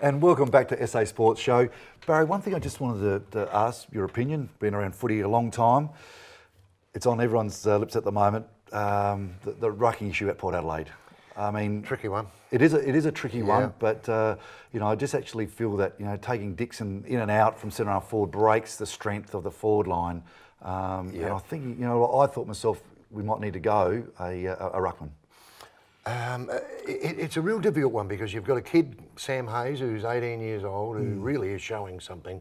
And welcome back to SA Sports Show. Barry, one thing I just wanted to ask your opinion, been around footy a long time. It's on everyone's lips at the moment, the rucking issue at Port Adelaide. I mean, tricky one. It is a tricky one, but I just actually feel that taking Dixon in and out from centre half forward breaks the strength of the forward line. And I think I thought myself we might need to go a ruckman. It's a real difficult one because you've got a kid, Sam Hayes, who's 18 years old, who really is showing something.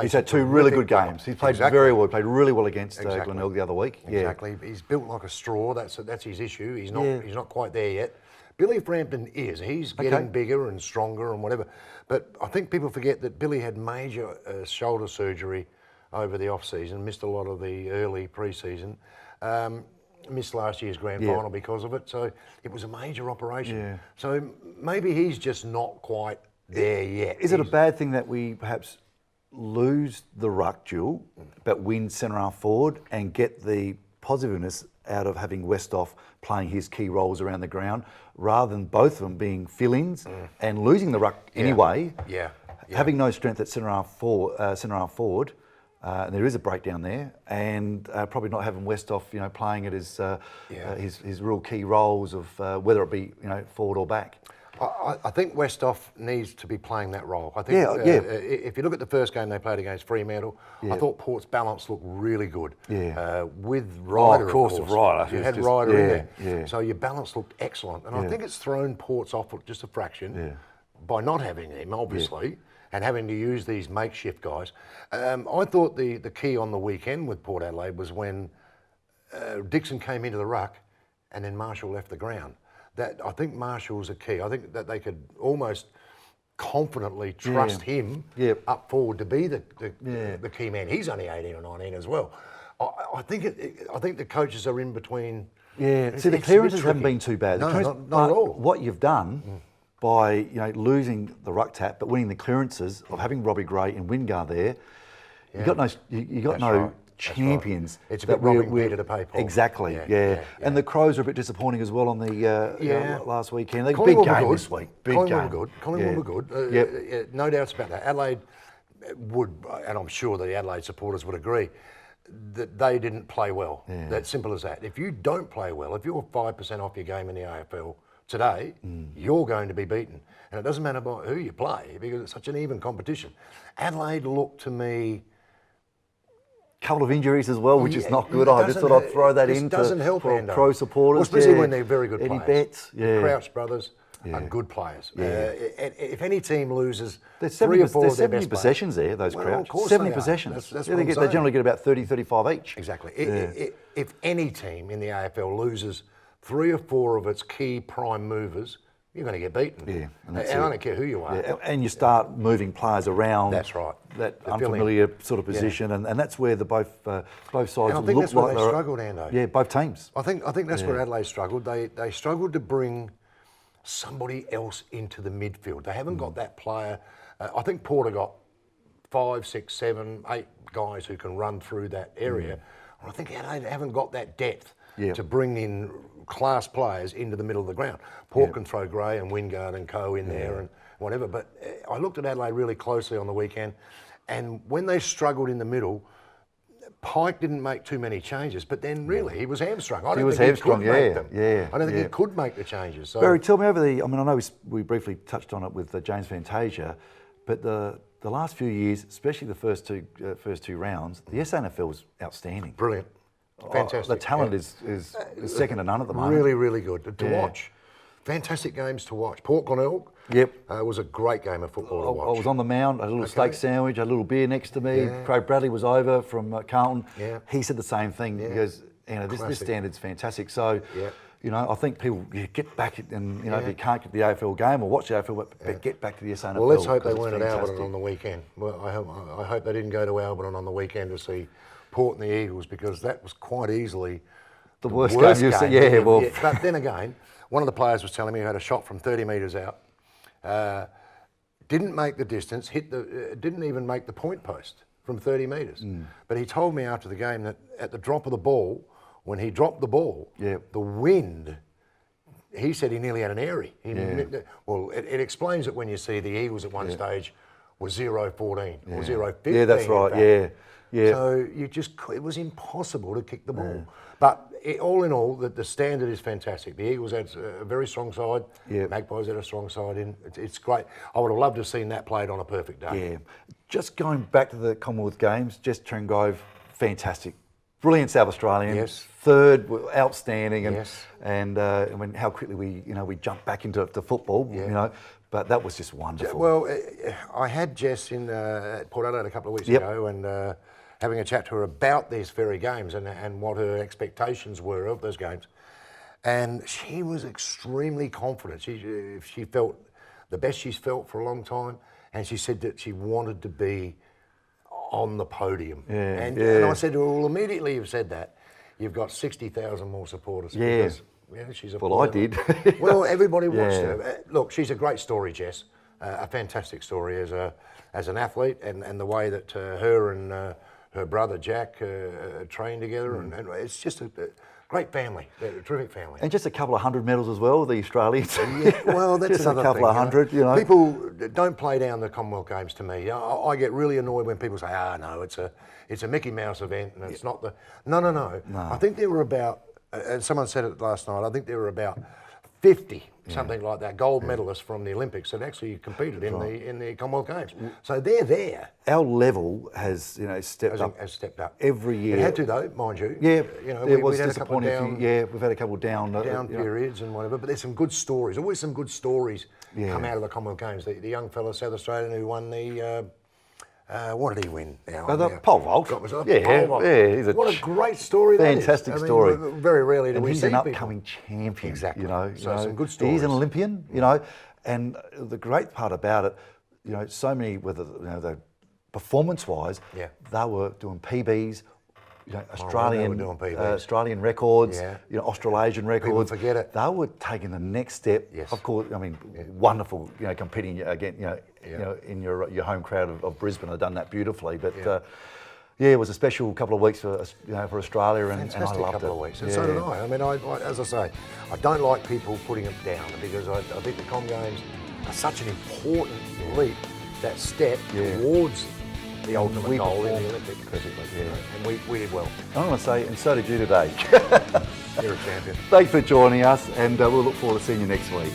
He's had two really good games. He's played very well. He played really well against Glenelg the other week. Exactly. He's built like a straw. That's his issue. He's not quite there yet. Billy Frampton is. He's getting bigger and stronger and whatever. But I think people forget that Billy had major shoulder surgery over the off-season, missed a lot of the early pre-season. Missed last year's grand final because of it. So it was a major operation. Yeah. So maybe he's just not quite there yet. Is it a bad thing that we perhaps lose the ruck duel, but win centre half forward and get the positiveness out of having Westhoff playing his key roles around the ground, rather than both of them being fill-ins and losing the ruck anyway? Having no strength at centre half forward. And there is a breakdown there, and probably not having Westhoff, playing at his real key roles of whether it be forward or back. I think Westhoff needs to be playing that role. I think if you look at the first game they played against Fremantle, I thought Port's balance looked really good. With Ryder, of course. You had Ryder in there, so your balance looked excellent. And I think it's thrown Ports off just a fraction by not having him, obviously. And having to use these makeshift guys. I thought the key on the weekend with Port Adelaide was when Dixon came into the ruck and then Marshall left the ground. I think Marshall's a key. I think that they could almost confidently trust him up forward to be the key man. He's only 18 or 19 as well. I think the coaches are in between. See, the clearances haven't been too bad. No, not at all. What you've done by losing the ruck tap but winning the clearances of having Robbie Gray and Wingard there, you got no champions. Right. It's a bit robbing Peter to pay Paul. Exactly. And the Crows are a bit disappointing as well on the last weekend. They Collingwood big game this week. Collingwood were good. No doubts about that. Adelaide would, and I'm sure the Adelaide supporters would agree, that they didn't play well. That's simple as that. If you don't play well, if you're 5% off your game in the AFL today, you're going to be beaten. And it doesn't matter about who you play because it's such an even competition. Adelaide looked to me... Couple of injuries as well, which is not good. I just thought I'd throw that in doesn't help for pro supporters. Well, especially when they're very good Eddie players. Betts, The Crouch brothers are good players. If any team loses there's 3 or 4 of their 70 best possessions players, there, those well, Crouch. of course 70 they are. possessions. That's they generally get about 30, 35 each. Exactly. If any team in the AFL loses 3 or 4 of its key prime movers, you're going to get beaten. And I don't care who you are. And you start moving players around. That's right. That unfamiliar sort of position, and that's where both sides look like. And I think that's where they struggled, Ando. Yeah, both teams. I think that's where Adelaide struggled. They struggled to bring somebody else into the midfield. They haven't got that player. I think Porter got 5, 6, 7, 8 guys who can run through that area. And I think Adelaide haven't got that depth to bring in class players into the middle of the ground. Port can throw Gray and Wingard and Co in there and whatever, but I looked at Adelaide really closely on the weekend, and when they struggled in the middle, Pike didn't make too many changes, but then really he was hamstrung. I don't think he could make them. I don't think he could make the changes. So. Barry, tell me over I know we briefly touched on it with James Fantasia, but the last few years, especially the first two rounds, the SANFL was outstanding. Brilliant. Fantastic. The talent is second to none at the moment. Really, really good to watch. Fantastic games to watch. Port Glenelg. Was a great game of football to watch. I was on the mound, had a little steak sandwich, had a little beer next to me. Craig Bradley was over from Carlton. He said the same thing. He goes, this standard's fantastic. So, I think people get back and if you can't get the AFL game or watch the AFL, but get back to the SANFL. Well, let's hope they weren't at Alberton on the weekend. Well, I hope they didn't go to Alberton on the weekend to see Port and the Eagles, because that was quite easily the worst game you've seen. But then again, one of the players was telling me he had a shot from 30 metres out, didn't make the distance, didn't even make the point post from 30 metres. But he told me after the game that at the drop of the ball, when he dropped the ball, the wind he said he nearly had an airy. Well, it explains it when you see the Eagles at one stage were 0-14 or 0-15. Yeah, that's right. Yeah. So it was impossible to kick the ball. But all in all, the standard is fantastic. The Eagles had a very strong side. Yeah. Magpies had a strong side in. It's great. I would have loved to have seen that played on a perfect day. Yeah. Just going back to the Commonwealth Games, Jess Turngrove, fantastic. Brilliant South Australian. Yes. Third, outstanding. And, Yes. and I mean, how quickly we jumped back into football, but that was just wonderful. Well, I had Jess in Port Adelaide a couple of weeks ago and having a chat to her about these very games and what her expectations were of those games. And she was extremely confident. She felt the best she's felt for a long time. And she said that she wanted to be on the podium. And I said to her, well, immediately you've said that, you've got 60,000 more supporters. Yeah. Because, she's a Well, I did. Well, everybody watched her. Look, she's a great story, Jess. A fantastic story as an athlete, and the way that her and her brother Jack trained together, and it's just a great family, a terrific family. And just a couple of 100 medals as well, the Australians. Well, that's just another a couple thing, of 100, People don't play down the Commonwealth Games to me. I get really annoyed when people say, no, it's a Mickey Mouse event and it's not the... No. I think there were about, and someone said it last night, I think there were about 50, something like that, gold medalists from the Olympics that actually competed in the Commonwealth Games. So they're there. Our level has, stepped up. Has stepped up every year. It had to, though, mind you. Yeah, it was we've had a couple of disappointing. We've had a couple of down periods and whatever, but there's some good stories. Always some good stories come out of the Commonwealth Games. The young fella, South Australian, who won the. What did he win now? The pole vault. Pole vault. Yeah, what a great story that is. Fantastic story. Very rarely do we he's see an people. upcoming champion. Exactly. So some good stories. He's an Olympian, and the great part about it, so many, whether the performance-wise, they were doing PBs. Australian records, Australasian records. People forget it. They were taking the next step. Yes. Of course, I mean, wonderful, competing again, in your home crowd of Brisbane. They've done that beautifully. But it was a special couple of weeks for for Australia, and I loved it. Couple of weeks, and so did I. I mean, as I say, I don't like people putting it down because I think the Com Games are such an important leap, that step towards the ultimate goal in the Olympics. And we did well. I want to say, and so did you today. You're a champion. Thanks for joining us, and we'll look forward to seeing you next week.